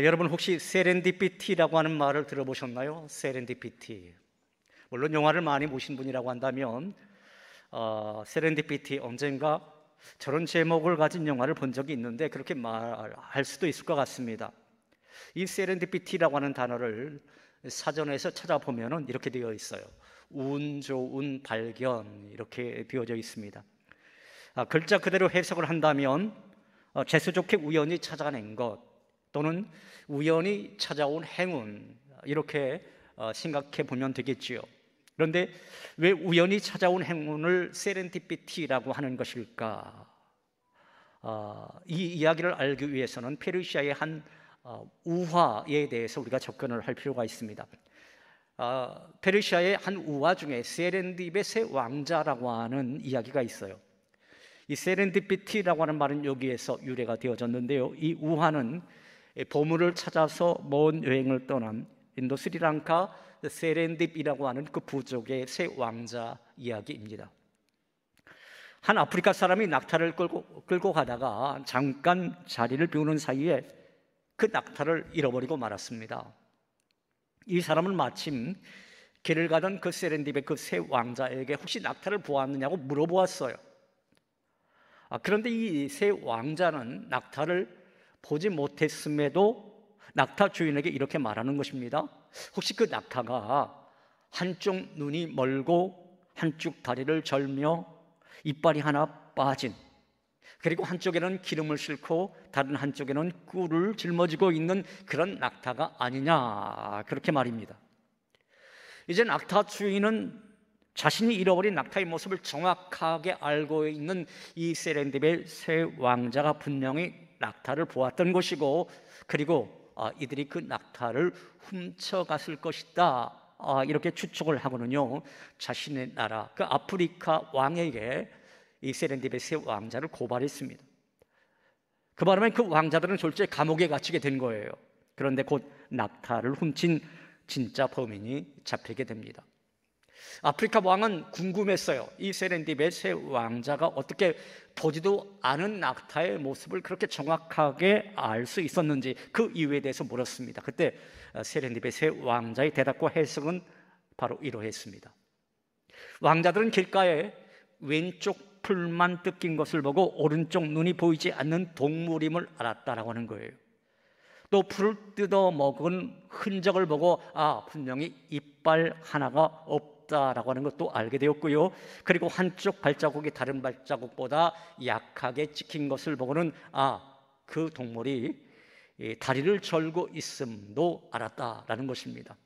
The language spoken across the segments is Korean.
여러분 혹시 세렌디피티라고 하는 말을 들어보셨나요? 세렌디피티. 물론 영화를 많이 보신 분이라고 한다면 세렌디피티, 언젠가 저런 제목을 가진 영화를 본 적이 있는데 그렇게 말할 수도 있을 것 같습니다. 이 세렌디피티라고 하는 단어를 사전에서 찾아보면 이렇게 되어 있어요. 운 좋은 발견, 이렇게 되어져 있습니다. 글자 그대로 해석을 한다면 재수 좋게 우연히 찾아낸 것 또는 우연히 찾아온 행운, 이렇게 생각해 보면 되겠지요. 그런데 왜 우연히 찾아온 행운을 세렌디피티라고 하는 것일까? 이 이야기를 알기 위해서는 페르시아의 한 우화에 대해서 우리가 접근을 할 필요가 있습니다. 페르시아의 한 우화 중에 세렌딥의 세 왕자라고 하는 이야기가 있어요. 이 세렌디피티라고 하는 말은 여기에서 유래가 되어졌는데요, 이 우화는 보물을 찾아서 먼 여행을 떠난 인도 스리랑카 세렌딥이라고 하는 그 부족의 세 왕자 이야기입니다. 한 아프리카 사람이 낙타를 끌고 가다가 잠깐 자리를 비우는 사이에 그 낙타를 잃어버리고 말았습니다. 이 사람은 마침 길을 가던 그 세렌딥의 그 세 왕자에게 혹시 낙타를 보았느냐고 물어보았어요. 그런데 이 세 왕자는 낙타를 보지 못했음에도 낙타 주인에게 이렇게 말하는 것입니다. 혹시 그 낙타가 한쪽 눈이 멀고 한쪽 다리를 절며 이빨이 하나 빠진, 그리고 한쪽에는 기름을 싣고 다른 한쪽에는 꿀을 짊어지고 있는 그런 낙타가 아니냐, 그렇게 말입니다. 이제 낙타 주인은 자신이 잃어버린 낙타의 모습을 정확하게 알고 있는 이 세렌딥의 세 왕자가 분명히 낙타를 보았던 것이고, 그리고 이들이 그 낙타를 훔쳐갔을 것이다, 이렇게 추측을 하고는요, 자신의 나라 그 아프리카 왕에게 이 세렌딥의 세 왕자를 고발했습니다. 그 바람에 그 왕자들은 졸지에 감옥에 갇히게 된 거예요. 그런데 곧 낙타를 훔친 진짜 범인이 잡히게 됩니다. 아프리카 왕은 궁금했어요. 이 세렌딥의 세 왕자가 어떻게 보지도 않은 낙타의 모습을 그렇게 정확하게 알 수 있었는지 그 이유에 대해서 물었습니다. 그때 세렌딥의 세 왕자의 대답과 해석은 바로 이러했습니다. 왕자들은 길가에 왼쪽 풀만 뜯긴 것을 보고 오른쪽 눈이 보이지 않는 동물임을 알았다라고 하는 거예요. 또 풀을 뜯어 먹은 흔적을 보고 분명히 이빨 하나가 없다라고 하는 것도 알게 되었고요. 그리고 한쪽 발자국이 다른 발자국보다 약하게 찍힌 것을 보고는 그 동물이 다리를 절고 있음도 알았다라는 것입니다.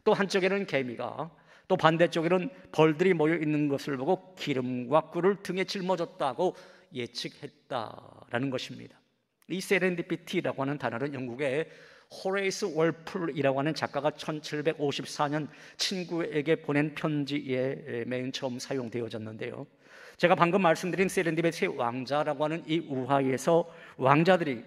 또 한쪽에는 개미가, 또 반대쪽에는 벌들이 모여 있는 것을 보고 기름과 꿀을 등에 짊어졌다고 예측했다라는 것입니다. 이 세렌디피티라고 하는 단어는 영국의 호레이스 월풀이라고 하는 작가가 1754년 친구에게 보낸 편지에 맨 처음 사용되어졌는데요, 제가 방금 말씀드린 세렌딥의 세 왕자라고 하는 이 우화에서 왕자들이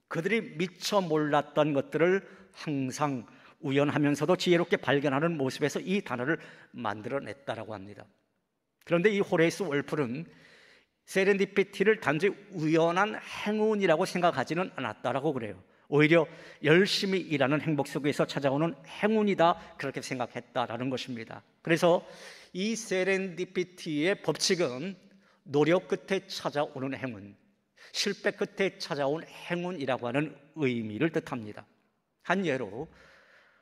그들이 미처 몰랐던 것들을 항상 우연하면서도 지혜롭게 발견하는 모습에서 이 단어를 만들어냈다라고 합니다. 그런데 이 호레이스 월풀은 세렌디피티를 단지 우연한 행운이라고 생각하지는 않았다라고 그래요. 오히려 열심히 일하는 행복 속에서 찾아오는 행운이다, 그렇게 생각했다라는 것입니다. 그래서 이 세렌디피티의 법칙은 노력 끝에 찾아오는 행운, 실패 끝에 찾아온 행운이라고 하는 의미를 뜻합니다. 한 예로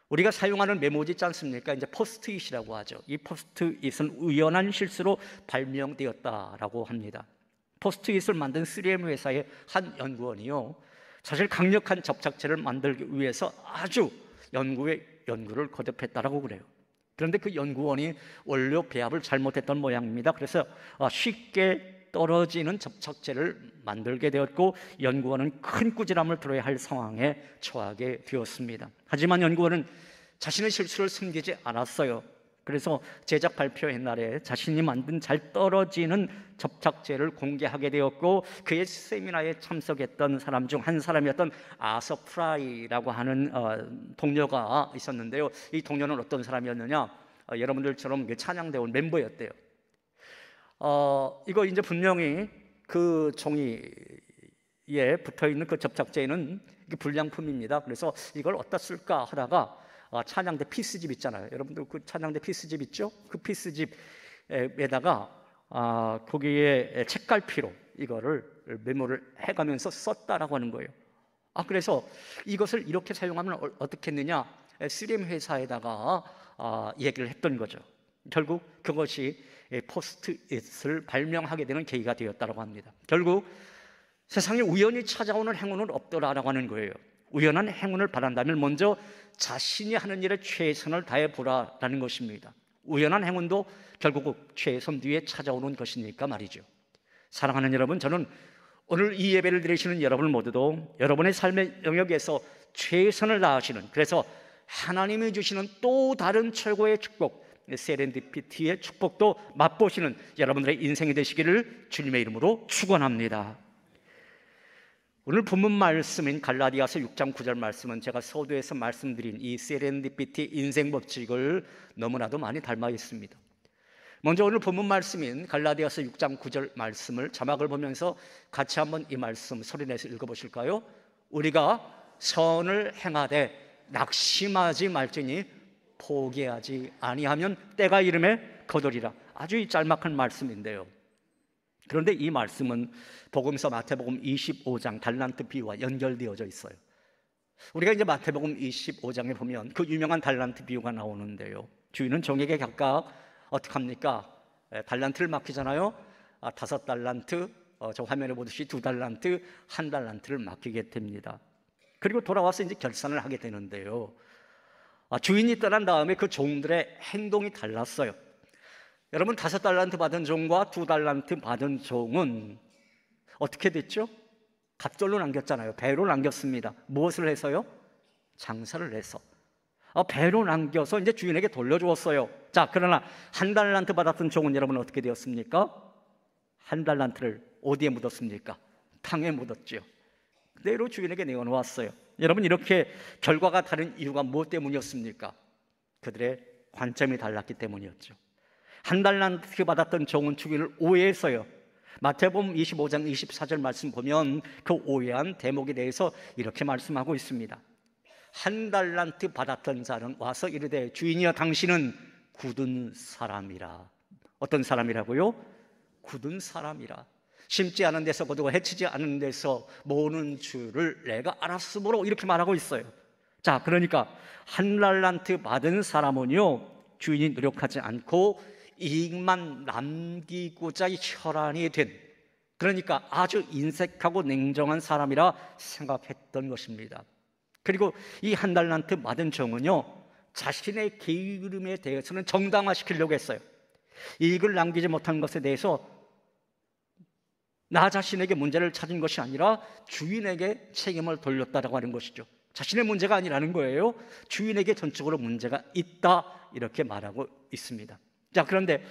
우리가 사용하는 메모지 있지 않습니까? 이제 포스트잇이라고 하죠. 이 포스트잇은 우연한 실수로 발명되었다라고 합니다. 포스트잇을 만든 3M 회사의 한 연구원이요, 사실 강력한 접착제를 만들기 위해서 아주 연구를 거듭했다라고 그래요. 그런데 그 연구원이 원료 배합을 잘못했던 모양입니다. 그래서 쉽게 떨어지는 접착제를 만들게 되었고, 연구원은 큰 꾸지람을 들어야 할 상황에 처하게 되었습니다. 하지만 연구원은 자신의 실수를 숨기지 않았어요. 그래서 제작 발표회 날에 자신이 만든 잘 떨어지는 접착제를 공개하게 되었고, 그의 세미나에 참석했던 사람 중 한 사람이었던 아서 프라이라고 하는 동료가 있었는데요, 이 동료는 어떤 사람이었느냐, 여러분들처럼 찬양대원 멤버였대요. 이거 이제 분명히 그 종이에 붙어 있는 그 접착제는 불량품입니다. 그래서 이걸 어디다 쓸까 하다가 찬양대 피스집 있잖아요. 여러분들 그 찬양대 피스집 있죠? 그 피스집에다가 거기에 책갈피로 이거를 메모를 해가면서 썼다라고 하는 거예요. 그래서 이것을 이렇게 사용하면 어떻겠느냐? 3M 회사에다가 얘기를 했던 거죠. 결국 그것이 포스트잇을 발명하게 되는 계기가 되었다고 합니다. 결국 세상에 우연히 찾아오는 행운은 없더라라고 하는 거예요. 우연한 행운을 바란다면 먼저 자신이 하는 일에 최선을 다해 보라라는 것입니다. 우연한 행운도 결국 최선 뒤에 찾아오는 것이니까 말이죠. 사랑하는 여러분, 저는 오늘 이 예배를 드리시는 여러분 모두도 여러분의 삶의 영역에서 최선을 다하시는, 그래서 하나님이 주시는 또 다른 최고의 축복, 세렌디피티의 축복도 맛보시는 여러분들의 인생이 되시기를 주님의 이름으로 축원합니다. 오늘 본문 말씀인 갈라디아서 6장 9절 말씀은 제가 서두에서 말씀드린 이 세렌디피티 인생 법칙을 너무나도 많이 닮아 있습니다. 먼저 오늘 본문 말씀인 갈라디아서 6장 9절 말씀을 자막을 보면서 같이 한번 이 말씀 소리내서 읽어보실까요? 우리가 선을 행하되 낙심하지 말지니 포기하지 아니하면 때가 이름에 거두리라. 아주 짤막한 말씀인데요. 그런데 이 말씀은 복음서 마태복음 25장 달란트 비유와 연결되어져 있어요. 우리가 이제 마태복음 25장에 보면 그 유명한 달란트 비유가 나오는데요. 주인은 종에게 각각 어떻게 합니까? 달란트를 맡기잖아요. 5달란트, 저 화면에 보듯이 2달란트, 1달란트를 맡기게 됩니다. 그리고 돌아와서 이제 결산을 하게 되는데요. 주인이 떠난 다음에 그 종들의 행동이 달랐어요. 여러분, 5달란트 받은 종과 2달란트 받은 종은 어떻게 됐죠? 갑절로 남겼잖아요. 배로 남겼습니다. 무엇을 해서요? 장사를 해서. 배로 남겨서 이제 주인에게 돌려주었어요. 자, 그러나 1달란트 받았던 종은 여러분 어떻게 되었습니까? 1달란트를 어디에 묻었습니까? 탕에 묻었죠. 그대로 주인에게 내어놓았어요. 여러분, 이렇게 결과가 다른 이유가 무엇 때문이었습니까? 그들의 관점이 달랐기 때문이었죠. 1달란트 받았던 종은 주인을 오해했어요. 마태복음 25장 24절 말씀 보면 그 오해한 대목에 대해서 이렇게 말씀하고 있습니다. 1달란트 받았던 자는 와서 이르되 주인이여 당신은 굳은 사람이라. 어떤 사람이라고요? 굳은 사람이라. 심지 않은 데서 거두고 해치지 않은 데서 모으는 줄을 내가 알았으므로 이렇게 말하고 있어요. 자, 그러니까 1달란트 받은 사람은요, 주인이 노력하지 않고 이익만 남기고자 혈안이 된, 그러니까 아주 인색하고 냉정한 사람이라 생각했던 것입니다. 그리고 이 1달란트 받은 종은요, 자신의 게으름에 대해서는 정당화시키려고 했어요. 이익을 남기지 못한 것에 대해서 나 자신에게 문제를 찾은 것이 아니라 주인에게 책임을 돌렸다라고 하는 것이죠. 자신의 문제가 아니라는 거예요. 주인에게 전적으로 문제가 있다, 이렇게 말하고 있습니다. 자, 그런데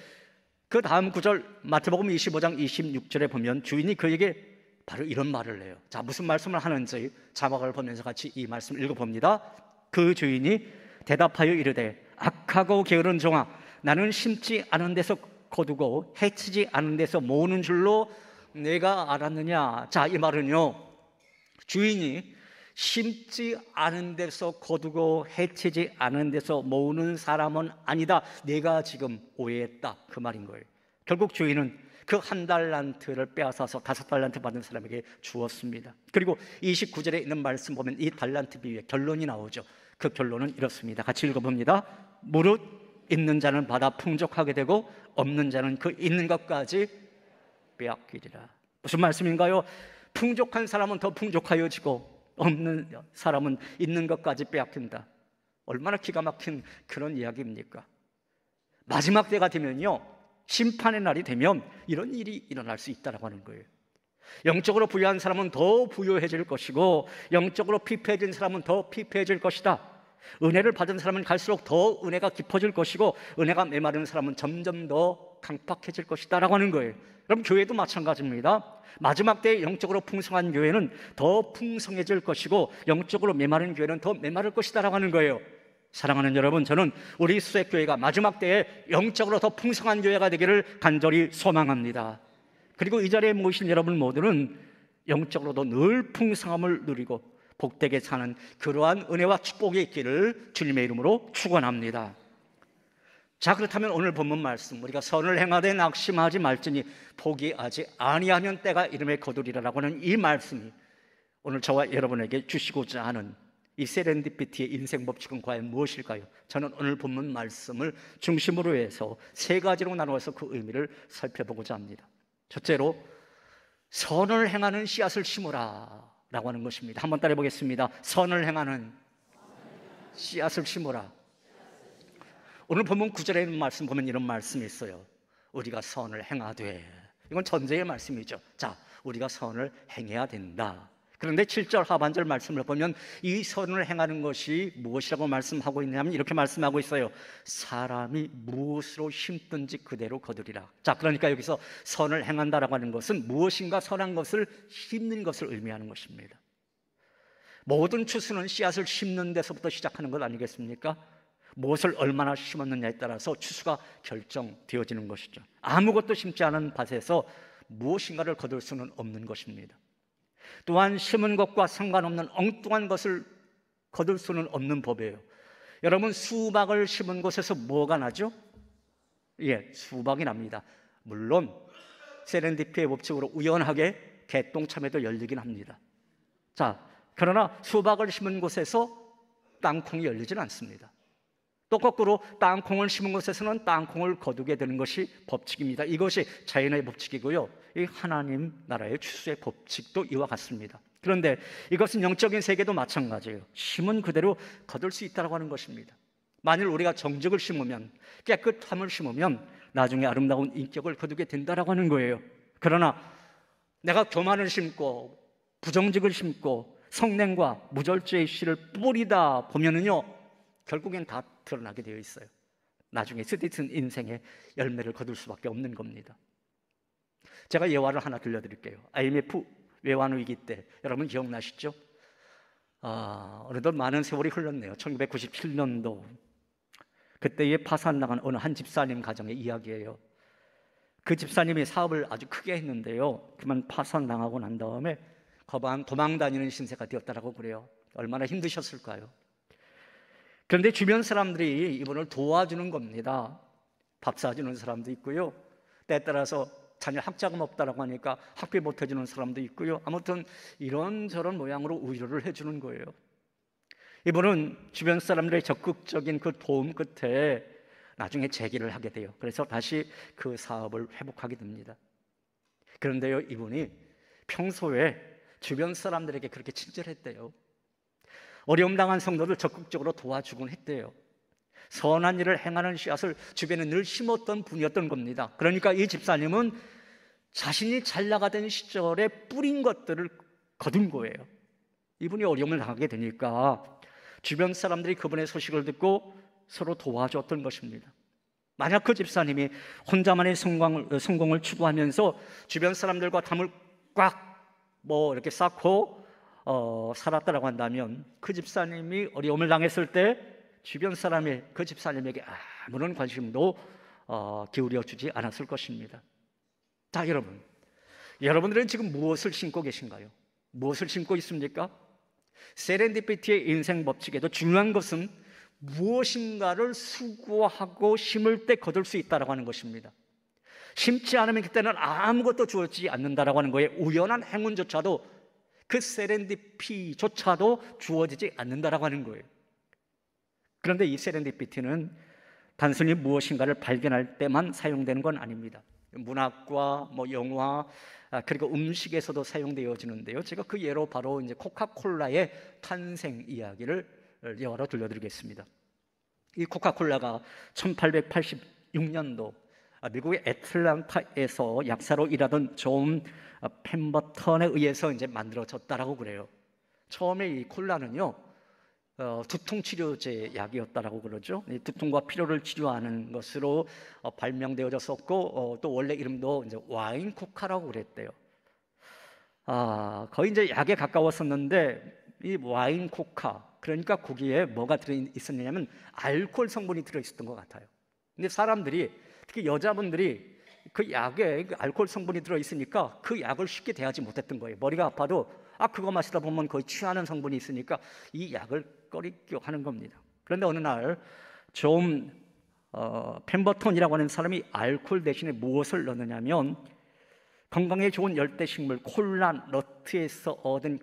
그 다음 구절 마태복음 25장 26절에 보면 주인이 그에게 바로 이런 말을 해요. 자, 무슨 말씀을 하는지 자막을 보면서 같이 이 말씀 읽어봅니다. 그 주인이 대답하여 이르되 악하고 게으른 종아, 나는 심지 않은 데서 거두고 해치지 않은 데서 모으는 줄로 내가 알았느냐. 자, 이 말은요, 주인이 심지 않은 데서 거두고 해치지 않은 데서 모으는 사람은 아니다, 내가 지금 오해했다, 그 말인 거예요. 결국 주인은 그 1달란트를 빼앗아서 5달란트 받은 사람에게 주었습니다. 그리고 29절에 있는 말씀 보면 이 달란트 비유의 결론이 나오죠. 그 결론은 이렇습니다. 같이 읽어봅니다. 무릇 있는 자는 받아 풍족하게 되고 없는 자는 그 있는 것까지 빼앗기리라. 무슨 말씀인가요? 풍족한 사람은 더 풍족하여지고 없는 사람은 있는 것까지 빼앗긴다. 얼마나 기가 막힌 그런 이야기입니까? 마지막 때가 되면요, 심판의 날이 되면 이런 일이 일어날 수 있다고 하는 거예요. 영적으로 부유한 사람은 더 부유해질 것이고 영적으로 피폐해진 사람은 더 피폐해질 것이다. 은혜를 받은 사람은 갈수록 더 은혜가 깊어질 것이고 은혜가 메마른 사람은 점점 더 강팍해질 것이다 라고 하는 거예요. 여러분, 교회도 마찬가지입니다. 마지막 때에 영적으로 풍성한 교회는 더 풍성해질 것이고 영적으로 메마른 교회는 더 메마를 것이다 라고 하는 거예요. 사랑하는 여러분, 저는 우리 수색교회가 마지막 때에 영적으로 더 풍성한 교회가 되기를 간절히 소망합니다. 그리고 이 자리에 모이신 여러분 모두는 영적으로도 늘 풍성함을 누리고 복되게 사는 그러한 은혜와 축복이 있기를 주님의 이름으로 축원합니다. 자, 그렇다면 오늘 본문 말씀, 우리가 선을 행하되 낙심하지 말지니 포기하지 아니하면 때가 이름에 거두리라라고 하는 이 말씀이 오늘 저와 여러분에게 주시고자 하는 이 세렌디피티의 인생 법칙은 과연 무엇일까요? 저는 오늘 본문 말씀을 중심으로 해서 세 가지로 나누어서 그 의미를 살펴보고자 합니다. 첫째로, 선을 행하는 씨앗을 심으라 라고 하는 것입니다. 한번 따라해 보겠습니다. 선을 행하는 씨앗을 심으라. 오늘 본문 9절에 있는 말씀 보면 이런 말씀이 있어요. 우리가 선을 행하되, 이건 전제의 말씀이죠. 자, 우리가 선을 행해야 된다. 그런데 7절 하반절 말씀을 보면 이 선을 행하는 것이 무엇이라고 말씀하고 있냐면 이렇게 말씀하고 있어요. 사람이 무엇으로 심든지 그대로 거두리라. 자, 그러니까 여기서 선을 행한다라고 하는 것은 무엇인가 선한 것을 심는 것을 의미하는 것입니다. 모든 추수는 씨앗을 심는 데서부터 시작하는 것 아니겠습니까? 무엇을 얼마나 심었느냐에 따라서 추수가 결정되어지는 것이죠. 아무것도 심지 않은 밭에서 무엇인가를 거둘 수는 없는 것입니다. 또한 심은 것과 상관없는 엉뚱한 것을 거둘 수는 없는 법이에요. 여러분, 수박을 심은 곳에서 뭐가 나죠? 예, 수박이 납니다. 물론 세렌디피의 법칙으로 우연하게 개똥참외도 열리긴 합니다. 자, 그러나 수박을 심은 곳에서 땅콩이 열리지는 않습니다. 또 거꾸로 땅콩을 심은 곳에서는 땅콩을 거두게 되는 것이 법칙입니다. 이것이 자연의 법칙이고요, 이 하나님 나라의 추수의 법칙도 이와 같습니다. 그런데 이것은 영적인 세계도 마찬가지예요. 심은 그대로 거둘 수 있다고 하는 것입니다. 만일 우리가 정직을 심으면, 깨끗함을 심으면 나중에 아름다운 인격을 거두게 된다고 하는 거예요. 그러나 내가 교만을 심고 부정직을 심고 성냉과 무절제의 씨를 뿌리다 보면은요, 결국엔 다 드러나게 되어 있어요. 나중에 스디슨 인생의 열매를 거둘 수밖에 없는 겁니다. 제가 예화를 하나 들려드릴게요. IMF 외환 위기 때 여러분 기억나시죠? 어느덧 많은 세월이 흘렀네요. 1997년도 그때에 파산당한 어느 한 집사님 가정의 이야기예요. 그 집사님이 사업을 아주 크게 했는데요, 그만 파산당하고 난 다음에 거반 도망 다니는 신세가 되었다라고 그래요. 얼마나 힘드셨을까요? 그런데 주변 사람들이 이분을 도와주는 겁니다. 밥 사주는 사람도 있고요, 때에 따라서 자녀 학자금 없다라고 하니까 학비 보태주는 사람도 있고요, 아무튼 이런저런 모양으로 위로를 해주는 거예요. 이분은 주변 사람들의 적극적인 그 도움 끝에 나중에 재기를 하게 돼요. 그래서 다시 그 사업을 회복하게 됩니다. 그런데요, 이분이 평소에 주변 사람들에게 그렇게 친절했대요. 어려움 당한 성도를 적극적으로 도와주곤 했대요. 선한 일을 행하는 씨앗을 주변에 늘 심었던 분이었던 겁니다. 그러니까 이 집사님은 자신이 잘 나가던 시절에 뿌린 것들을 거둔 거예요. 이분이 어려움을 당하게 되니까 주변 사람들이 그분의 소식을 듣고 서로 도와줬던 것입니다. 만약 그 집사님이 혼자만의 성공을 추구하면서 주변 사람들과 담을 꽉 이렇게 쌓고 살았다라고 한다면 그 집사님이 어려움을 당했을 때 주변 사람이 그 집사님에게 아무런 관심도 기울여 주지 않았을 것입니다. 자, 여러분들은 지금 무엇을 심고 계신가요? 무엇을 심고 있습니까? 세렌디피티의 인생 법칙에도 중요한 것은 무엇인가를 수고하고 심을 때 거둘 수 있다고 하는 것입니다. 심지 않으면 그때는 아무것도 주어지지 않는다라고 하는 거예요. 우연한 행운조차도, 그 세렌디피조차도 주어지지 않는다라고 하는 거예요. 그런데 이 세렌디피티는 단순히 무엇인가를 발견할 때만 사용되는 건 아닙니다. 문학과 영화, 그리고 음식에서도 사용되어지는데요. 제가 그 예로 바로 이제 코카콜라의 탄생 이야기를 예화로 들려드리겠습니다. 이 코카콜라가 1886년도 미국의 애틀랜타에서 약사로 일하던 존 펜버턴에 의해서 이제 만들어졌다라고 그래요. 처음에 이 콜라는요, 두통 치료제 약이었다라고 그러죠. 이 두통과 피로를 치료하는 것으로 발명되어졌었고, 또 원래 이름도 이제 와인 코카라고 그랬대요. 거의 이제 약에 가까웠었는데 이 와인 코카, 그러니까 거기에 뭐가 들어있었냐면 알코올 성분이 들어있었던 것 같아요. 근데 사람들이, 특히 여자분들이 그 약에 그 알코올 성분이 들어있으니까 그 약을 쉽게 대하지 못했던 거예요. 머리가 아파도 그거 마시다 보면 거의 취하는 성분이 있으니까 이 약을 꺼리껴 하는 겁니다. 그런데 어느 날 좀 펜버턴이라고 하는 사람이 알코올 대신에 무엇을 넣느냐면 건강에 좋은 열대식물 콜라 너트에서 얻은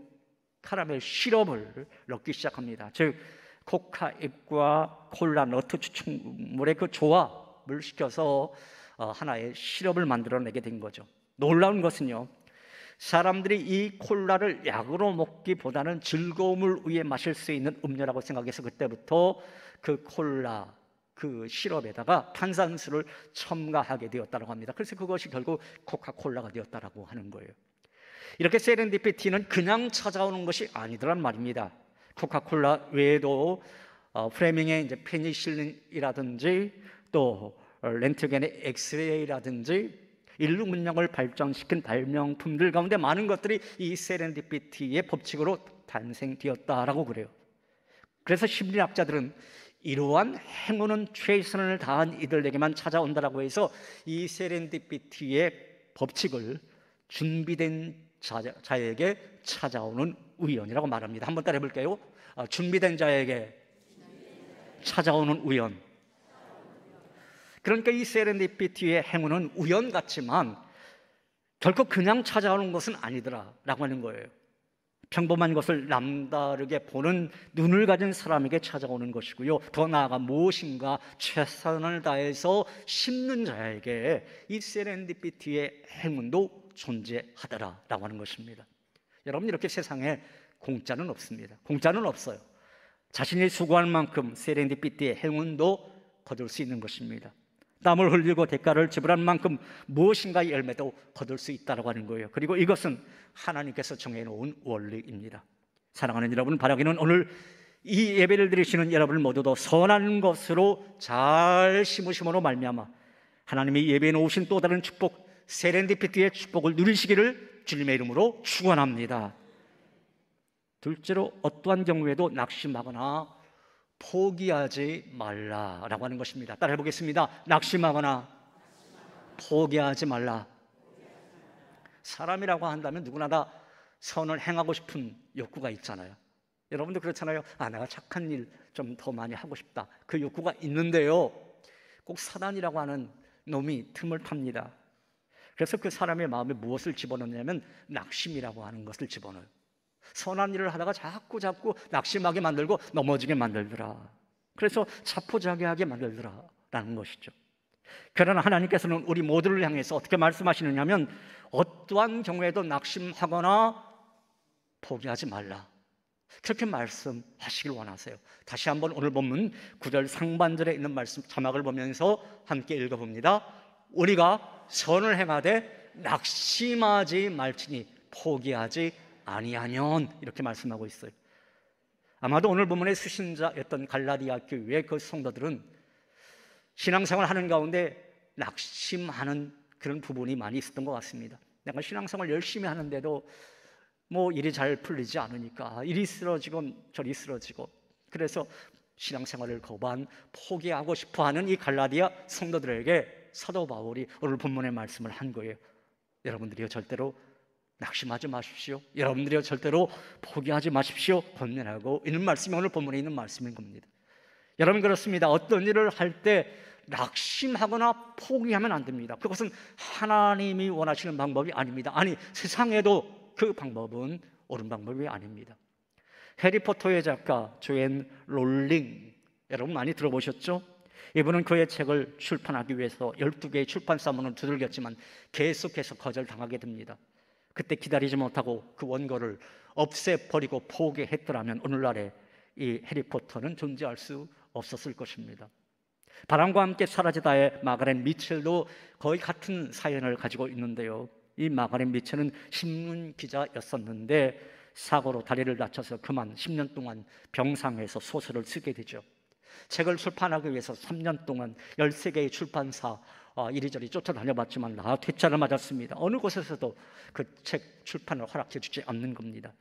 카라멜 시럽을 넣기 시작합니다. 즉 코카잎과 콜라 너트 추출물의 그 조합을 시켜서 하나의 시럽을 만들어내게 된 거죠. 놀라운 것은요, 사람들이 이 콜라를 약으로 먹기보다는 즐거움을 위해 마실 수 있는 음료라고 생각해서 그때부터 그 콜라, 그 시럽에다가 탄산수를 첨가하게 되었다고 합니다. 그래서 그것이 결국 코카콜라가 되었다고 하는 거예요. 이렇게 세렌디피티는 그냥 찾아오는 것이 아니더란 말입니다. 코카콜라 외에도 프레밍의 이제 페니실린이라든지 또 렌트겐의 엑스레이라든지 인류 문명을 발전시킨 발명품들 가운데 많은 것들이 이 세렌디피티의 법칙으로 탄생되었다라고 그래요. 그래서 심리학자들은 이러한 행운은 최선을 다한 이들에게만 찾아온다라고 해서 이 세렌디피티의 법칙을 준비된 자에게 찾아오는 우연이라고 말합니다. 한번 따라해 볼까요? 준비된 자에게 찾아오는 우연. 그러니까 이 세렌디피티의 행운은 우연 같지만 결코 그냥 찾아오는 것은 아니더라라고 하는 거예요. 평범한 것을 남다르게 보는 눈을 가진 사람에게 찾아오는 것이고요, 더 나아가 무엇인가 최선을 다해서 심는 자에게 이 세렌디피티의 행운도 존재하더라라고 하는 것입니다. 여러분, 이렇게 세상에 공짜는 없습니다. 공짜는 없어요. 자신이 수고할 만큼 세렌디피티의 행운도 거둘 수 있는 것입니다. 땀을 흘리고 대가를 지불한 만큼 무엇인가 열매도 거둘 수 있다고 하는 거예요. 그리고 이것은 하나님께서 정해놓은 원리입니다. 사랑하는 여러분, 바라기는 오늘 이 예배를 드리시는 여러분 모두도 선한 것으로 잘 심으심으로 말미암아 하나님이 예배에 놓으신 또 다른 축복, 세렌디피티의 축복을 누리시기를 주님의 이름으로 축원합니다. 둘째로, 어떠한 경우에도 낙심하거나 포기하지 말라라고 하는 것입니다. 따라 해보겠습니다. 낙심하거나 포기하지 말라. 사람이라고 한다면 누구나 다 선을 행하고 싶은 욕구가 있잖아요. 여러분도 그렇잖아요. 내가 착한 일 좀 더 많이 하고 싶다, 그 욕구가 있는데요, 꼭 사단이라고 하는 놈이 틈을 탑니다. 그래서 그 사람의 마음에 무엇을 집어넣냐면 낙심이라고 하는 것을 집어넣어요. 선한 일을 하다가 자꾸 낙심하게 만들고 넘어지게 만들더라. 그래서 자포자기하게 만들더라라는 것이죠. 그러나 하나님께서는 우리 모두를 향해서 어떻게 말씀하시느냐면 어떠한 경우에도 낙심하거나 포기하지 말라, 그렇게 말씀하시길 원하세요. 다시 한번 오늘 본문 9절 상반절에 있는 말씀 자막을 보면서 함께 읽어봅니다. 우리가 선을 행하되 낙심하지 말지니 포기하지 아니하면, 이렇게 말씀하고 있어요. 아마도 오늘 본문의 수신자였던 갈라디아 교회의 그 성도들은 신앙생활 하는 가운데 낙심하는 그런 부분이 많이 있었던 것 같습니다. 내가 신앙생활 열심히 하는데도 일이 잘 풀리지 않으니까 이리 쓰러지고 저리 쓰러지고, 그래서 신앙생활을 거부한, 포기하고 싶어하는 이 갈라디아 성도들에게 사도 바울이 오늘 본문의 말씀을 한 거예요. 여러분들이요, 절대로 낙심하지 마십시오. 여러분들이요, 절대로 포기하지 마십시오. 권면하고 있는 말씀이 오늘 본문에 있는 말씀인 겁니다. 여러분, 그렇습니다. 어떤 일을 할 때 낙심하거나 포기하면 안 됩니다. 그것은 하나님이 원하시는 방법이 아닙니다. 세상에도 그 방법은 옳은 방법이 아닙니다. 해리포터의 작가 조앤 롤링, 여러분 많이 들어보셨죠? 이분은 그의 책을 출판하기 위해서 12개의 출판사문을 두들겼지만 계속해서 거절당하게 됩니다. 그때 기다리지 못하고 그 원고를 없애버리고 포기했더라면 오늘날의 이 해리포터는 존재할 수 없었을 것입니다. 바람과 함께 사라지다의 마가렛 미첼도 거의 같은 사연을 가지고 있는데요, 이 마가렛 미첼은 신문 기자였었는데 사고로 다리를 다쳐서 그만 10년 동안 병상에서 소설을 쓰게 되죠. 책을 출판하기 위해서 3년 동안 13개의 출판사 이리저리 쫓아다녀봤지만 다 퇴짜를 맞았습니다. 어느 곳에서도 그 책 출판을 허락해 주지 않는 겁니다.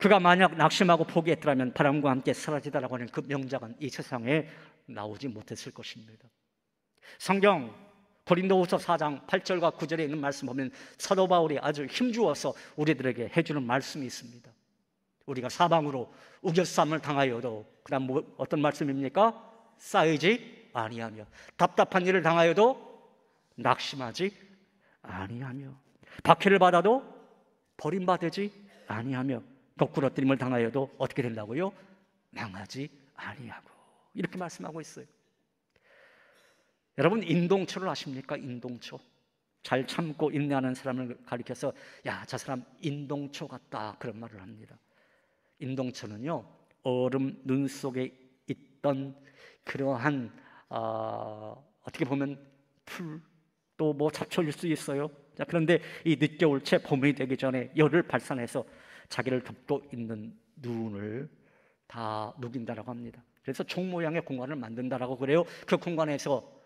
그가 만약 낙심하고 포기했더라면 바람과 함께 사라지다라고 하는 그 명작은 이 세상에 나오지 못했을 것입니다. 성경 고린도후서 4장 8절과 9절에 있는 말씀 보면 사도 바울이 아주 힘주어서 우리들에게 해주는 말씀이 있습니다. 우리가 사방으로 우겨쌈을 당하여도, 그 다음 어떤 말씀입니까? 쌓이지 아니하며, 답답한 일을 당하여도 낙심하지 아니하며, 박해를 받아도 버림받지 아니하며, 거꾸러뜨림을 당하여도 어떻게 된다고요? 망하지 아니하고. 이렇게 말씀하고 있어요. 여러분, 인동초를 아십니까? 인동초. 잘 참고 인내하는 사람을 가리켜서 야, 저 사람 인동초 같다, 그런 말을 합니다. 인동초는요, 얼음 눈 속에 있던 그러한 어떻게 보면 풀, 또 뭐 잡초일 수 있어요. 자, 그런데 이 늦겨울 채 봄이 되기 전에 열을 발산해서 자기를 덮고 있는 눈을 다 녹인다라고 합니다. 그래서 종 모양의 공간을 만든다라고 그래요. 그 공간에서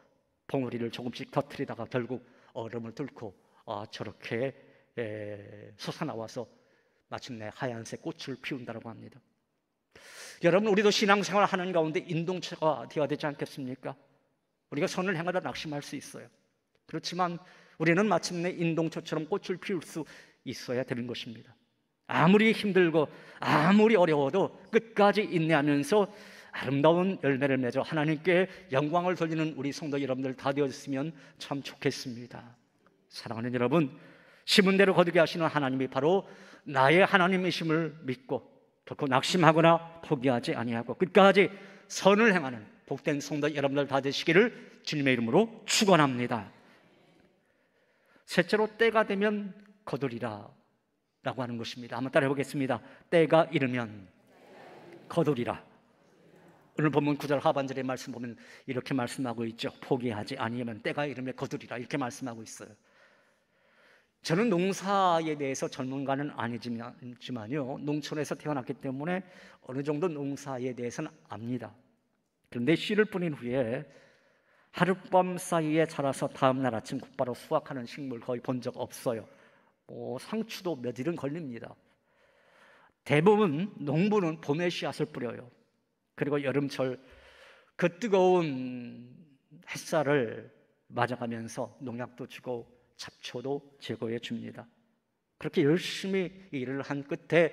봉우리를 조금씩 터뜨리다가 결국 얼음을 뚫고 저렇게 솟아나와서 마침내 하얀색 꽃을 피운다라고 합니다. 여러분, 우리도 신앙생활 하는 가운데 인동초가 되어야 되지 않겠습니까? 우리가 선을 행하다 낙심할 수 있어요. 그렇지만 우리는 마침내 인동초처럼 꽃을 피울 수 있어야 되는 것입니다. 아무리 힘들고 아무리 어려워도 끝까지 인내하면서 아름다운 열매를 맺어 하나님께 영광을 돌리는 우리 성도 여러분들 다 되었으면 참 좋겠습니다. 사랑하는 여러분, 심은 대로 거두게 하시는 하나님이 바로 나의 하나님이심을 믿고 결코 낙심하거나 포기하지 아니하고 끝까지 선을 행하는 복된 성도 여러분들 다 되시기를 주님의 이름으로 축원합니다. 셋째로, 때가 되면 거두리라 라고 하는 것입니다. 한번 따라해 보겠습니다. 때가 이르면 거두리라. 오늘 본문 9절 하반절의 말씀 보면 이렇게 말씀하고 있죠. 포기하지 아니하면 때가 이르면 거두리라, 이렇게 말씀하고 있어요. 저는 농사에 대해서 전문가는 아니지만요, 농촌에서 태어났기 때문에 어느 정도 농사에 대해서는 압니다. 그런데 씨를 뿌린 후에 하룻밤 사이에 자라서 다음날 아침 곧바로 수확하는 식물 거의 본 적 없어요. 상추도 몇 일은 걸립니다. 대부분 농부는 봄에 씨앗을 뿌려요. 그리고 여름철 그 뜨거운 햇살을 맞아가면서 농약도 주고 잡초도 제거해 줍니다. 그렇게 열심히 일을 한 끝에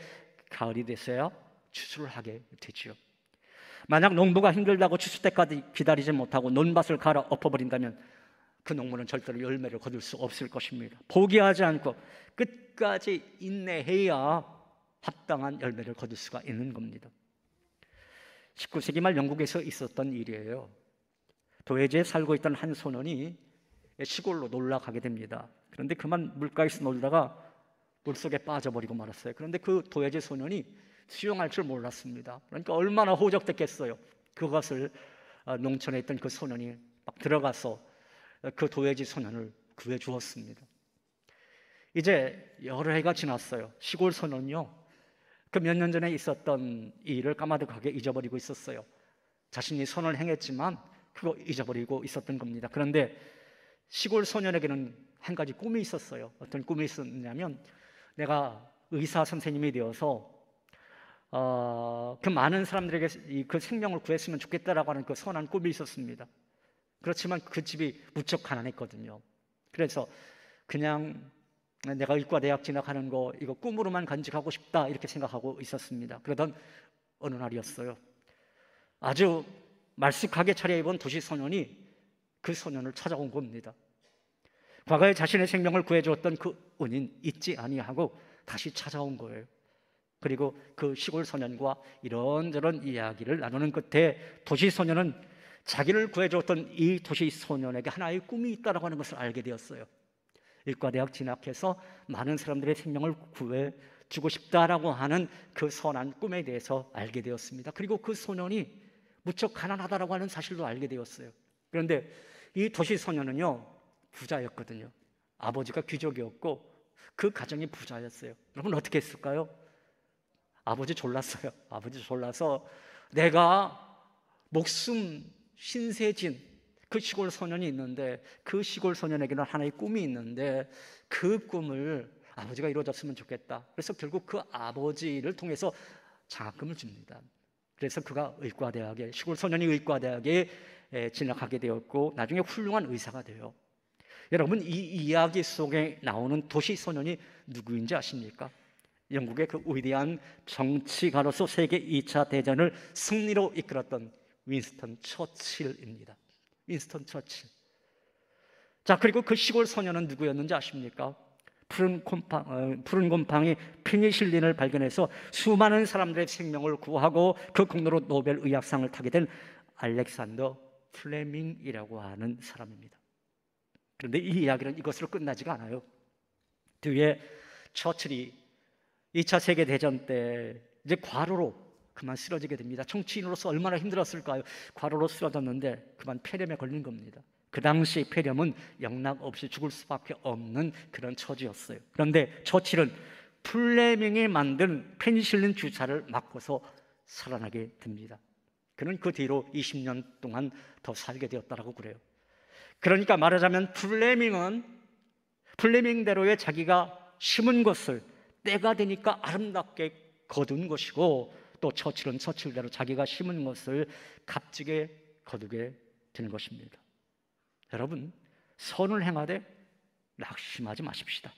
가을이 돼서야 추수를 하게 되죠. 만약 농부가 힘들다고 추수 때까지 기다리지 못하고 논밭을 갈아 엎어버린다면 그 농부는 절대로 열매를 거둘 수 없을 것입니다. 포기하지 않고 끝까지 인내해야 합당한 열매를 거둘 수가 있는 겁니다. 19세기 말 영국에서 있었던 일이에요. 도해지에 살고 있던 한 소년이 시골로 놀러 가게 됩니다. 그런데 그만 물가에서 놀다가 물속에 빠져버리고 말았어요. 그런데 그 도해지 소년이 수영할 줄 몰랐습니다. 그러니까 얼마나 호적됐겠어요. 그것을 농촌에 있던 그 소년이 막 들어가서 그 도해지 소년을 구해 주었습니다. 이제 여러 해가 지났어요. 시골 소년요, 그 몇 년 전에 있었던 이 일을 까마득하게 잊어버리고 있었어요. 자신이 선을 행했지만 그거 잊어버리고 있었던 겁니다. 그런데 시골 소년에게는 한 가지 꿈이 있었어요. 어떤 꿈이 있었냐면, 내가 의사 선생님이 되어서 그 많은 사람들에게 그 생명을 구했으면 좋겠다라고 하는 그 선한 꿈이 있었습니다. 그렇지만 그 집이 무척 가난했거든요. 그래서 그냥 내가 의과대학 진학하는 거 이거 꿈으로만 간직하고 싶다, 이렇게 생각하고 있었습니다. 그러던 어느 날이었어요. 아주 말쑥하게 차려입은 도시 소년이 그 소년을 찾아온 겁니다. 과거에 자신의 생명을 구해주었던 그 은인 잊지 아니하고 다시 찾아온 거예요. 그리고 그 시골 소년과 이런저런 이야기를 나누는 끝에 도시 소년은 자기를 구해주었던 이 도시 소년에게 하나의 꿈이 있다고 하는 것을 알게 되었어요. 의과대학 진학해서 많은 사람들의 생명을 구해주고 싶다라고 하는 그 선한 꿈에 대해서 알게 되었습니다. 그리고 그 소년이 무척 가난하다라고 하는 사실도 알게 되었어요. 그런데 이 도시 소년은요, 부자였거든요. 아버지가 귀족이었고 그 가정이 부자였어요. 여러분 어떻게 했을까요? 아버지 졸랐어요. 아버지 졸라서 내가 목숨 신세진 그 시골 소년이 있는데, 그 시골 소년에게는 하나의 꿈이 있는데 그 꿈을 아버지가 이루어졌으면 좋겠다. 그래서 결국 그 아버지를 통해서 장학금을 줍니다. 그래서 그가 의과대학에, 시골 소년이 의과대학에 진학하게 되었고 나중에 훌륭한 의사가 돼요. 여러분, 이 이야기 속에 나오는 도시 소년이 누구인지 아십니까? 영국의 그 위대한 정치가로서 세계 2차 대전을 승리로 이끌었던 윈스턴 처칠입니다. 윈스턴 처칠. 자, 그리고 그 시골 소년은 누구였는지 아십니까? 푸른 곰팡이 페니실린을 발견해서 수많은 사람들의 생명을 구하고 그 공로로 노벨 의학상을 타게 된 알렉산더 플레밍이라고 하는 사람입니다. 그런데 이 이야기는 이것으로 끝나지가 않아요. 뒤에 처칠이 2차 세계대전 때 이제 과로로 그만 쓰러지게 됩니다. 정치인으로서 얼마나 힘들었을까요? 과로로 쓰러졌는데 그만 폐렴에 걸린 겁니다. 그 당시 폐렴은 영락 없이 죽을 수밖에 없는 그런 처지였어요. 그런데 처칠은 플레밍이 만든 페니실린 주사를 맞고서 살아나게 됩니다. 그는 그 뒤로 20년 동안 더 살게 되었다고 그래요. 그러니까 말하자면 플레밍대로의 자기가 심은 것을 때가 되니까 아름답게 거둔 것이고, 또 처칠은 처칠대로 자기가 심은 것을 값지게 거두게 되는 것입니다. 여러분, 선을 행하되 낙심하지 마십시다.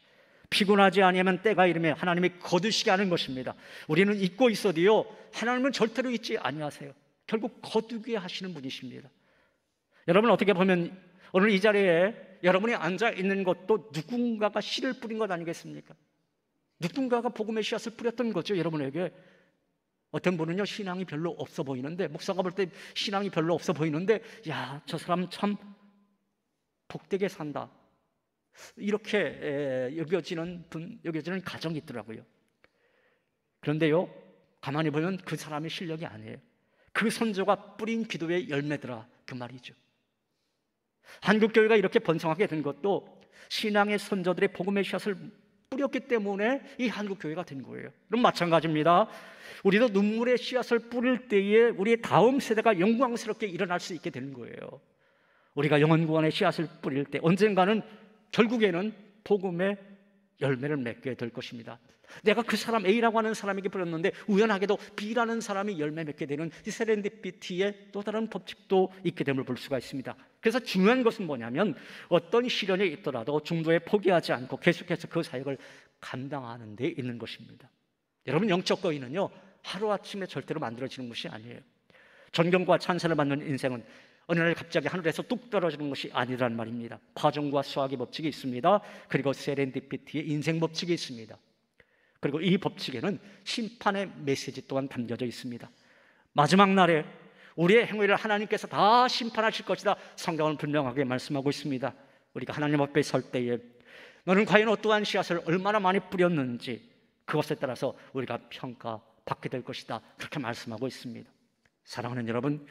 피곤하지 아니하면 때가 이르면 하나님이 거두시게 하는 것입니다. 우리는 잊고 있어도요, 하나님은 절대로 잊지 아니하세요. 결국 거두게 하시는 분이십니다. 여러분, 어떻게 보면 오늘 이 자리에 여러분이 앉아 있는 것도 누군가가 씨를 뿌린 것 아니겠습니까? 누군가가 복음의 씨앗을 뿌렸던 거죠, 여러분에게. 어떤 분은요, 신앙이 별로 없어 보이는데, 목사가 볼 때 신앙이 별로 없어 보이는데, 야, 저 사람 참 복되게 산다, 이렇게 여겨지는 가정이 있더라고요. 그런데요, 가만히 보면 그 사람의 실력이 아니에요. 그 선조가 뿌린 기도의 열매더라, 그 말이죠. 한국교회가 이렇게 번성하게 된 것도 신앙의 선조들의 복음의 씨앗을 뿌렸기 때문에 이 한국교회가 된 거예요. 그럼 마찬가지입니다. 우리도 눈물의 씨앗을 뿌릴 때에 우리의 다음 세대가 영광스럽게 일어날 수 있게 되는 거예요. 우리가 영혼구원의 씨앗을 뿌릴 때 언젠가는 결국에는 복음의 열매를 맺게 될 것입니다. 내가 그 사람 A라고 하는 사람에게 뿌렸는데 우연하게도 B라는 사람이 열매 맺게 되는 이 세렌디피티의 또 다른 법칙도 있게 됨을 볼 수가 있습니다. 그래서 중요한 것은 뭐냐면, 어떤 시련이 있더라도 중도에 포기하지 않고 계속해서 그 사역을 감당하는 데 있는 것입니다. 여러분, 영적 거인은요, 하루아침에 절대로 만들어지는 것이 아니에요. 존경과 찬사를 받는 인생은 어느 날 갑자기 하늘에서 뚝 떨어지는 것이 아니란 말입니다. 과정과 수학의 법칙이 있습니다. 그리고 세렌디피티의 인생 법칙이 있습니다. 그리고 이 법칙에는 심판의 메시지 또한 담겨져 있습니다. 마지막 날에 우리의 행위를 하나님께서 다 심판하실 것이다, 성경은 분명하게 말씀하고 있습니다. 우리가 하나님 앞에 설 때에 너는 과연 어떠한 씨앗을 얼마나 많이 뿌렸는지 그것에 따라서 우리가 평가받게 될 것이다, 그렇게 말씀하고 있습니다. 사랑하는 여러분,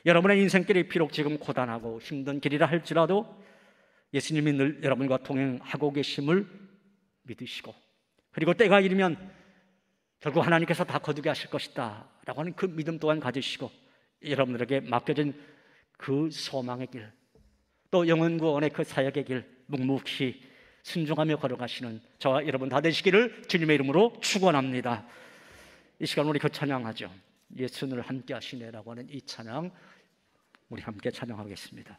여러분의 인생길이 비록 지금 고단하고 힘든 길이라 할지라도 예수님이 늘 여러분과 동행하고 계심을 믿으시고, 그리고 때가 이르면 결국 하나님께서 다 거두게 하실 것이다 라고 하는 그 믿음 또한 가지시고, 여러분들에게 맡겨진 그 소망의 길, 또 영혼구원의 그 사역의 길 묵묵히 순종하며 걸어가시는 저와 여러분 다 되시기를 주님의 이름으로 축원합니다. 이 시간 우리 그 찬양하죠. 예수를 함께 하시네라고 하는 이 찬양, 우리 함께 찬양하겠습니다.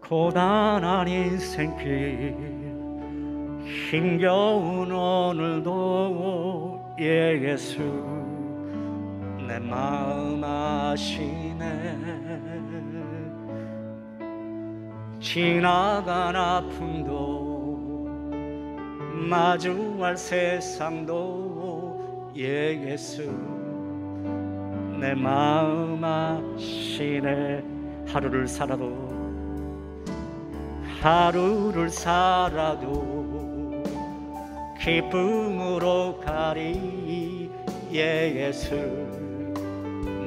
고단한 인생길 힘겨운 오늘도 예수 내 마음 아시네. 지나간 아픔도 마주할 세상도 예수 내 마음 아시네. 하루를 살아도 기쁨으로 가리 예수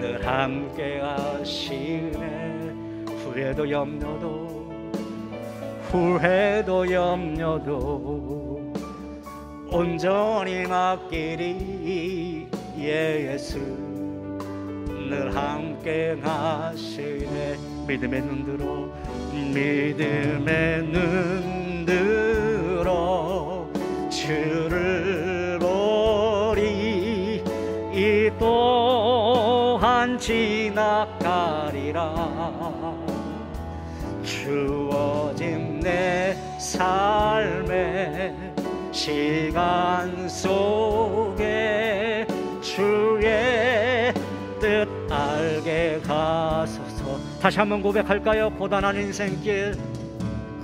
늘 함께 하시네. 후회도 염려도 온전히 맡기리 예수 늘 함께 하시네. 믿음의 눈 들어 믿음의 눈 들어 주를 보리 이 또한 지나가리라. 주어진 내 삶의 시간 속에 주의 뜻 알게 가소서. 다시 한번 고백할까요? 고단한 인생길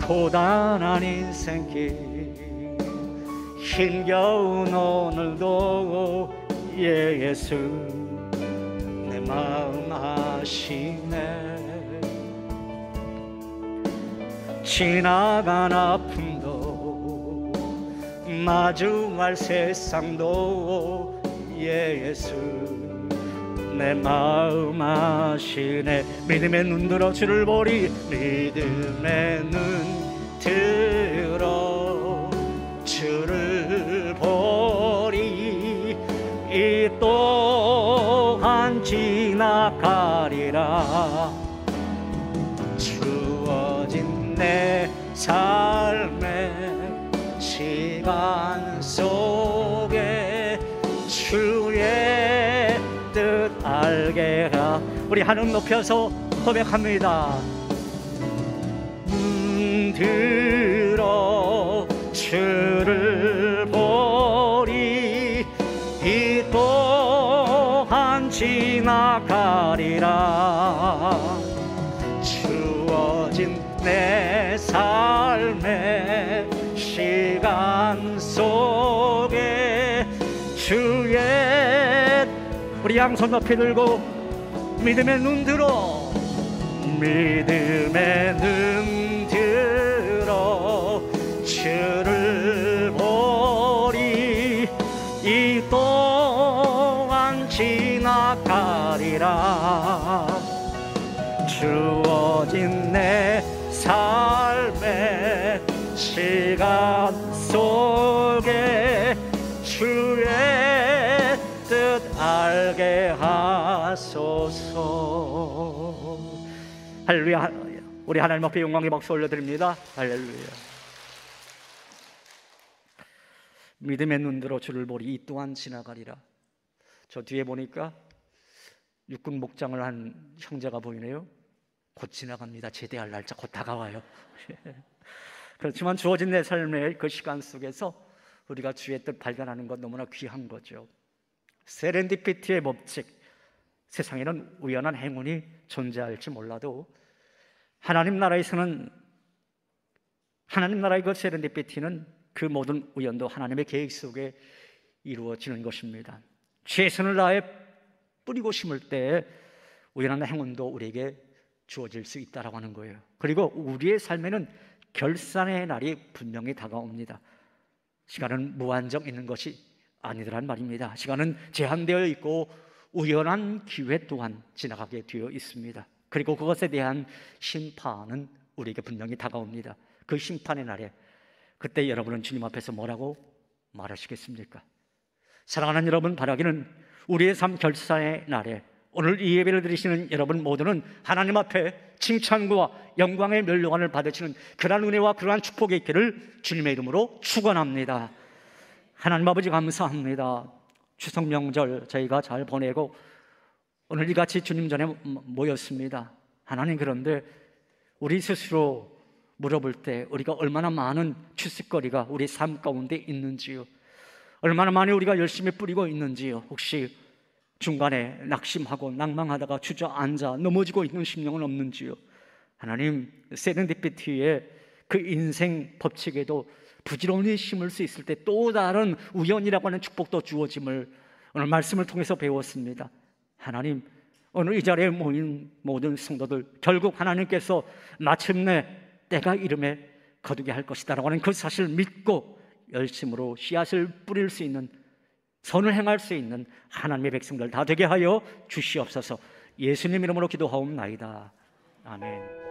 고단한 인생길 힘겨운 오늘도 예수 내 마음 아시네. 지나간 아픔도 마주할 세상도 예수 내 마음 아시네. 믿음의 눈 들어 주를 보리 믿음의 눈 들어 주를 보리 이 또한 지나가리라. 주어진 내 삶의 시간 속에 주의 뜻 알게 하. 우리 하늘 높여서 고백합니다. 눈 들어 주를 보리 이 또한 지나가리라. 주어진 내 삶의 시간 속에 주의 우리 양손 높이 들고 믿음의 눈 들어 믿음의 눈 들어 주를 보리 이 또한 지나가리라. 주어진 내 삶의 시간 속에 주의 뜻 알게 하소서. 할렐루야. 우리 하나님 앞에 영광의 박수 올려드립니다. 할렐루야. 믿음의 눈 들어 주를 보리 이 또한 지나가리라. 저 뒤에 보니까 육군 목장을 한 형제가 보이네요. 곧 지나갑니다. 제대할 날짜 곧 다가와요. 그렇지만 주어진 내 삶의 그 시간 속에서 우리가 주의 뜻 발견하는 것 너무나 귀한 거죠. 세렌디피티의 법칙, 세상에는 우연한 행운이 존재할지 몰라도 하나님 나라에서는 하나님 나라의 그 세렌디피티는 그 모든 우연도 하나님의 계획 속에 이루어지는 것입니다. 최선을 다해 뿌리고 심을 때 우연한 행운도 우리에게 주어질 수 있다라고 하는 거예요. 그리고 우리의 삶에는 결산의 날이 분명히 다가옵니다. 시간은 무한정 있는 것이 아니더란 말입니다. 시간은 제한되어 있고 우연한 기회 또한 지나가게 되어 있습니다. 그리고 그것에 대한 심판은 우리에게 분명히 다가옵니다. 그 심판의 날에 그때 여러분은 주님 앞에서 뭐라고 말하시겠습니까? 사랑하는 여러분, 바라기는 우리의 삶 결산의 날에 오늘 이 예배를 드리시는 여러분 모두는 하나님 앞에 칭찬과 영광의 멸류관을 받으시는 그러한 은혜와 그러한 축복이 있기를 주님의 이름으로 축원합니다. 하나님 아버지 감사합니다. 추석 명절 저희가 잘 보내고 오늘 이같이 주님 전에 모였습니다. 하나님, 그런데 우리 스스로 물어볼 때 우리가 얼마나 많은 추석거리가 우리 삶 가운데 있는지요, 얼마나 많이 우리가 열심히 뿌리고 있는지요, 혹시 중간에 낙심하고 낭망하다가 주저앉아 넘어지고 있는 심령은 없는지요. 하나님, 세렌디피티의 그 인생 법칙에도 부지런히 심을 수 있을 때 또 다른 우연이라고 하는 축복도 주어짐을 오늘 말씀을 통해서 배웠습니다. 하나님, 오늘 이 자리에 모인 모든 성도들 결국 하나님께서 마침내 때가 이름에 거두게 할 것이다 라고 하는 그 사실을 믿고 열심으로 씨앗을 뿌릴 수 있는, 선을 행할 수 있는 하나님의 백성들 다 되게 하여 주시옵소서. 예수님 이름으로 기도하옵나이다. 아멘.